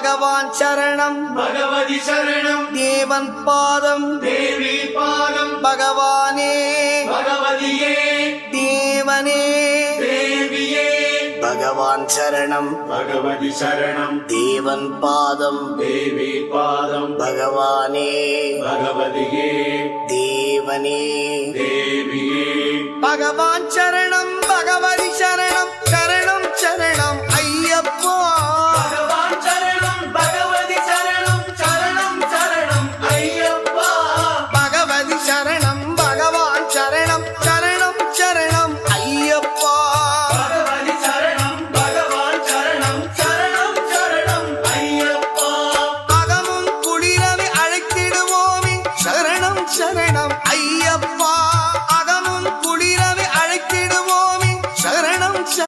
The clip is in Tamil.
பகவான் சரணம் பகவதி சரணம் தேவன் பாதம் தேவி பாதம் பகவானே பகவதியே தேவனே தேவியே பகவான் சரணம் பகவதி சரணம் தேவன் பாதம் தேவி பாதம் பகவானே பகவதியே தேவனே தேவியே பகவான் சரணம் பகவதி